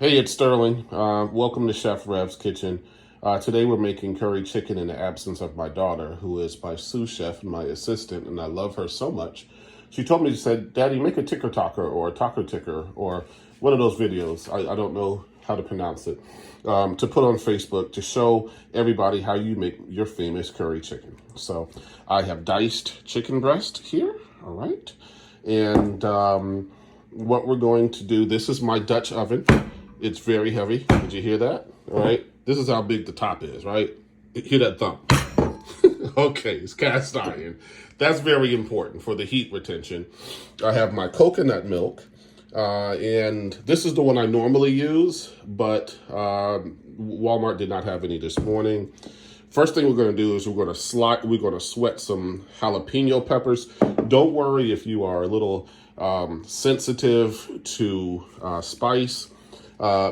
Hey, it's Sterling. Welcome to Chef Rev's Kitchen. Today we're making curry chicken in the absence of my daughter, who is my sous chef and my assistant, and I love her so much. She told me, she said, Daddy, make a ticker talker or a taco ticker or one of those videos. I don't know how to pronounce it. To put on Facebook to show everybody how you make your famous curry chicken. So I have diced chicken breast here, all right? And what we're going to do, this is my Dutch oven. It's very heavy. Did you hear that? All right. This is how big the top is, right? Hear that thump. Okay, it's cast iron. That's very important for the heat retention. I have my coconut milk, and this is the one I normally use, but Walmart did not have any this morning. First thing we're going to do is we're going to sweat some jalapeno peppers. Don't worry if you are a little sensitive to spice.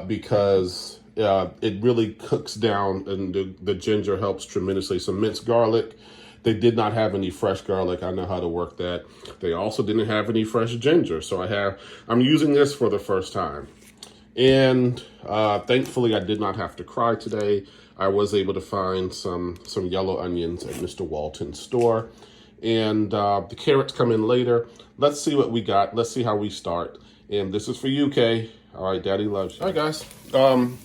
Because it really cooks down, and the ginger helps tremendously. Some minced garlic. They did not have any fresh garlic. I know how to work that. They also didn't have any fresh ginger. So I'm using this for the first time. And thankfully I did not have to cry today. I was able to find some yellow onions at Mr. Walton's store. And the carrots come in later. Let's see what we got. Let's see how we start. And this is for you, Kay. All right, Daddy loves you. All right, guys.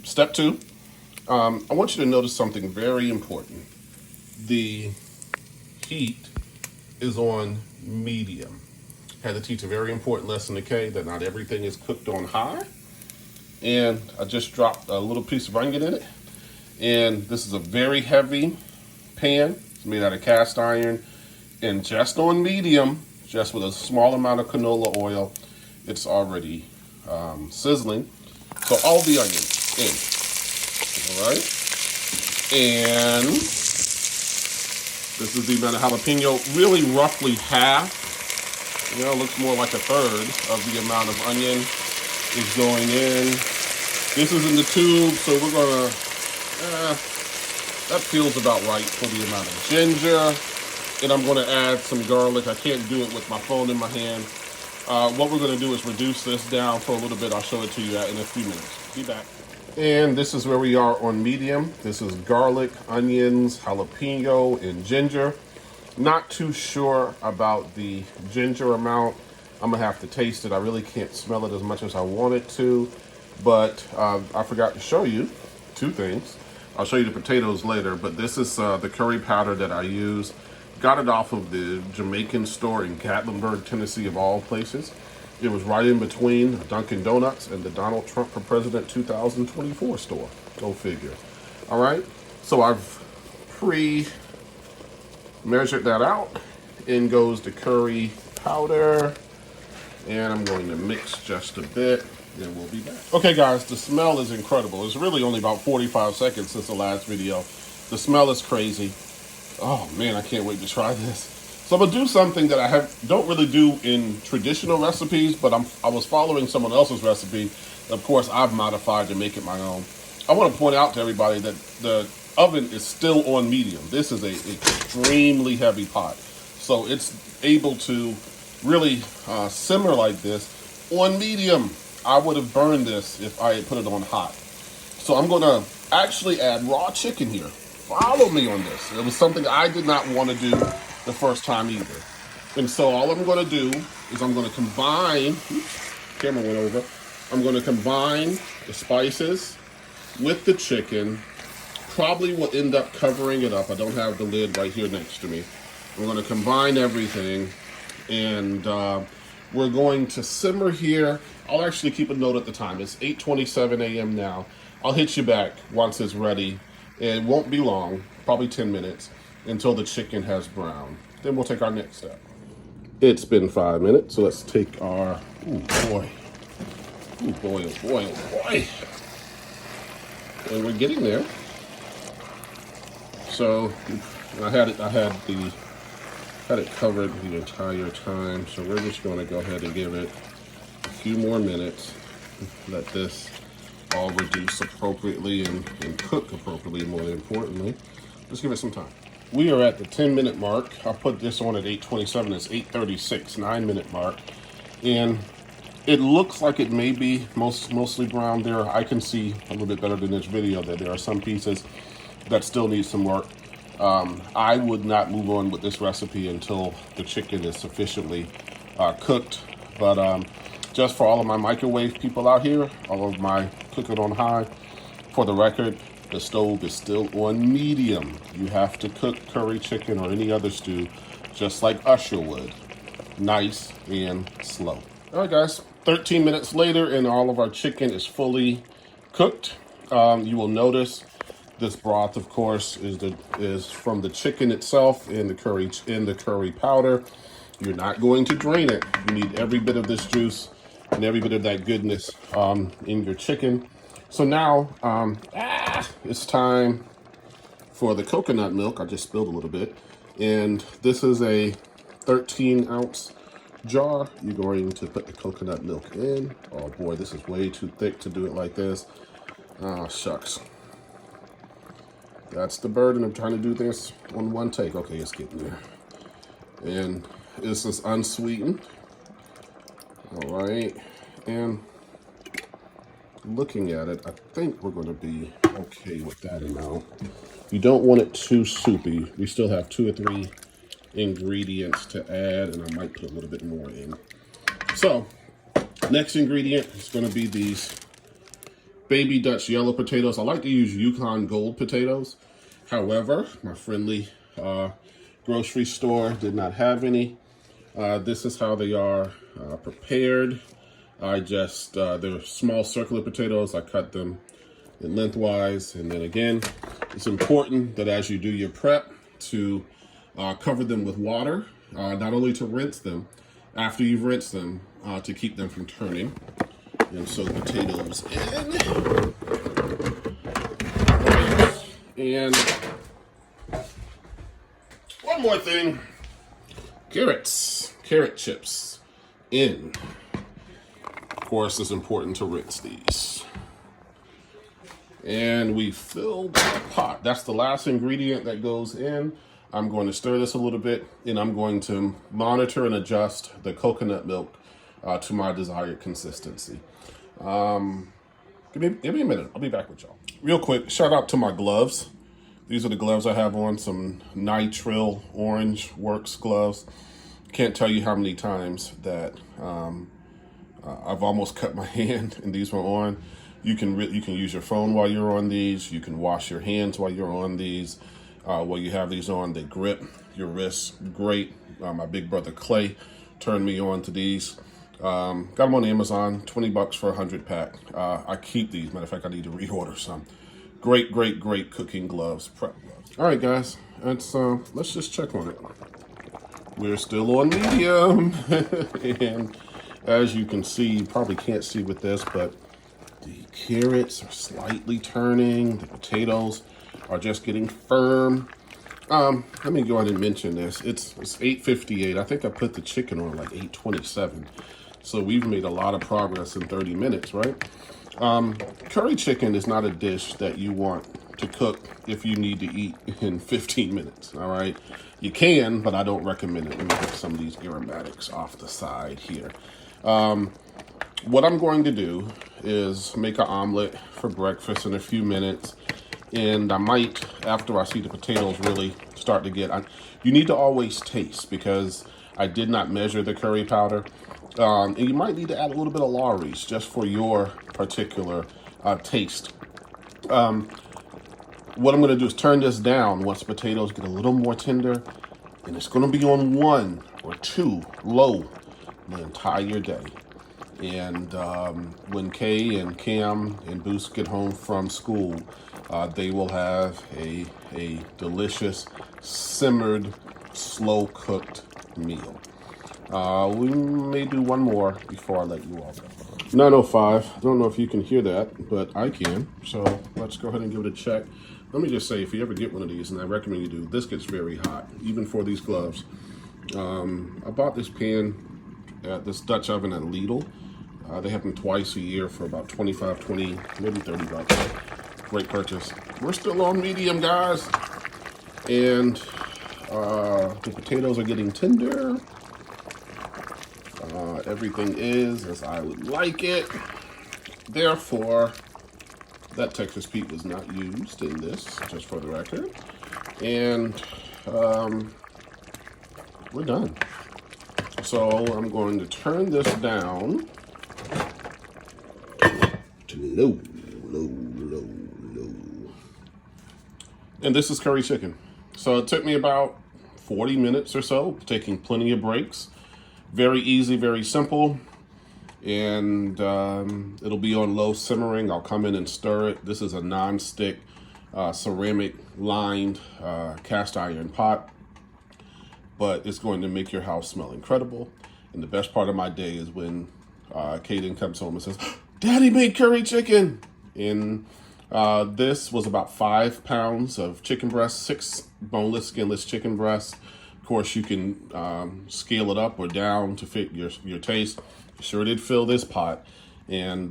Step 2. I want you to notice something very important. The heat is on medium. Had to teach a very important lesson to Kay that not everything is cooked on high. And I just dropped a little piece of onion in it. And this is a very heavy pan. It's made out of cast iron. And just on medium, just with a small amount of canola oil, it's already sizzling. So all the onions in. All right. And this is the amount of jalapeno, really roughly half. You know, it looks more like a third of the amount of onion is going in. This is in the tube, so we're gonna, that feels about right for the amount of ginger. And I'm gonna add some garlic. I can't do it with my phone in my hand. What we're going to do is reduce this down for a little bit. I'll show it to you in a few minutes. Be back. And this is where we are on medium. This is garlic, onions, jalapeno, and ginger. Not too sure about the ginger amount. I'm going to have to taste it. I really can't smell it as much as I want it to. But I forgot to show you 2 things. I'll show you the potatoes later. But this is the curry powder that I use. Got it off of the Jamaican store in Gatlinburg, Tennessee, of all places. It was right in between Dunkin' Donuts and the Donald Trump for President 2024 store. Go figure. All right. So I've pre-measured that out. In goes the curry powder. And I'm going to mix just a bit. Then we'll be back. Okay, guys, the smell is incredible. It's really only about 45 seconds since the last video. The smell is crazy. Oh man, I can't wait to try this. So I'm gonna do something that I don't really do in traditional recipes, but I was following someone else's recipe. Of course, I've modified to make it my own. I want to point out to everybody that the oven is still on medium. This is an extremely heavy pot, so it's able to really simmer like this on medium. I would have burned this if I had put it on hot. So I'm gonna actually add raw chicken here. Follow me on this. It was something I did not want to do the first time either. And so all I'm going to do is I'm going to combine, camera went over. I'm going to combine the spices with the chicken. Probably will end up covering it up. I don't have the lid right here next to me. I'm going to combine everything, and we're going to simmer here. I'll actually keep a note at the time. It's 8:27 a.m. now. I'll hit you back once it's ready. It won't be long, probably 10 minutes, until the chicken has browned. Then we'll take our next step. It's been 5 minutes, so let's take our, oh boy, oh boy, oh boy, oh boy. And we're getting there. So I had it covered the entire time. So we're just going to go ahead and give it a few more minutes. Let this all reduce appropriately and cook appropriately, more importantly. Just give it some time. We are at the 10-minute mark. I put this on at 8:27. It's 8:36, 9-minute mark. And It looks like it may be mostly brown there. I can see a little bit better than this video that there are some pieces that still need some work. I would not move on with this recipe until the chicken is sufficiently cooked. But just for all of my microwave people out here, all of my cook it on high, for the record, the stove is still on medium. You have to cook curry chicken or any other stew just like Usher would. Nice and slow. All right, guys, 13 minutes later and all of our chicken is fully cooked. You will notice this broth, of course, is from the chicken itself and the curry powder. You're not going to drain it. You need every bit of this juice and every bit of that goodness in your chicken. So now it's time for the coconut milk. I just spilled a little bit. And this is a 13-ounce jar. You're going to put the coconut milk in. Oh boy, this is way too thick to do it like this. Oh, shucks. That's the burden of trying to do this on one take. Okay, it's getting there. And this is unsweetened. All right. And looking at it, I think we're going to be okay with that amount. You don't want it too soupy. We still have 2 or 3 ingredients to add, and I might put a little bit more in. So, next ingredient is going to be these Baby Dutch yellow potatoes. I like to use Yukon Gold potatoes. However, my friendly grocery store did not have any. This is how they are prepared. They're small circular potatoes. I cut them in lengthwise. And then again, it's important that as you do your prep to cover them with water, not only to rinse them, after you've rinsed them, to keep them from turning. And so the potatoes in. And one more thing, carrot chips in. Of course, it's important to rinse these. And we filled the pot. That's the last ingredient that goes in. I'm going to stir this a little bit, and I'm going to monitor and adjust the coconut milk to my desired consistency. Give me a minute. I'll be back with y'all. Real quick, shout out to my gloves. These are the gloves I have on, some Nitrile Orange Works gloves. Can't tell you how many times that I've almost cut my hand and these were on. You can use your phone while you're on these. You can wash your hands while you're on these. While you have these on, they grip your wrists great. My big brother Clay turned me on to these. Got them on Amazon, 20 bucks for a 100 pack. I keep these. Matter of fact, I need to reorder some. Great cooking gloves, prep gloves. All right, guys, let's just check on it. We're still on medium. And as you can see, you probably can't see with this, but the carrots are slightly turning. The potatoes are just getting firm. Let me go ahead and mention this. It's 8:58. I think I put the chicken on like 8:27. So we've made a lot of progress in 30 minutes, right? Curry chicken is not a dish that you want to cook if you need to eat in 15 minutes, all right? You can, but I don't recommend it. Let me get some of these aromatics off the side here. What I'm going to do is make an omelet for breakfast in a few minutes. And I might, after I see the potatoes really start to get, you need to always taste because I did not measure the curry powder. And you might need to add a little bit of Lawry's just for your particular taste. What I'm going to do is turn this down once the potatoes get a little more tender. And it's going to be on 1 or 2 low the entire day. And when Kay and Cam and Boost get home from school, they will have a delicious, simmered, slow-cooked meal. We may do one more before I let you all go. 9:05. I don't know if you can hear that, but I can. So let's go ahead and give it a check. Let me just say, if you ever get one of these, and I recommend you do, this gets very hot, even for these gloves. I bought this pan at this Dutch oven at Lidl. They have them twice a year for about 25, 20, maybe 30 bucks. Great purchase. We're still on medium, guys. And the potatoes are getting tender. Everything is as I would like it. Therefore, that Texas Pete was not used in this, just for the record. And we're done. So I'm going to turn this down to low. And this is curry chicken. So it took me about 40 minutes or so, taking plenty of breaks. Very easy, very simple. And it'll be on low simmering. I'll come in and stir it. This is a non-stick ceramic lined cast iron pot, but it's going to make your house smell incredible. And the best part of my day is when Kaden comes home and says, "Daddy made curry chicken." And this was about 5 pounds of chicken breast, 6 boneless, skinless chicken breasts. Of course, you can scale it up or down to fit your taste. Sure did fill this pot. And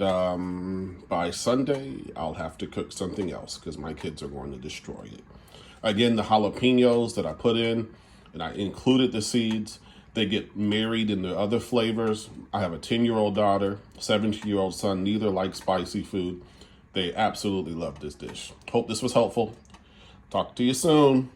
by Sunday, I'll have to cook something else because my kids are going to destroy it. Again, the jalapenos that I put in, and I included the seeds, they get married in the other flavors. I have a 10-year-old daughter, 17-year-old son. Neither like spicy food. They absolutely love this dish. Hope this was helpful. Talk to you soon.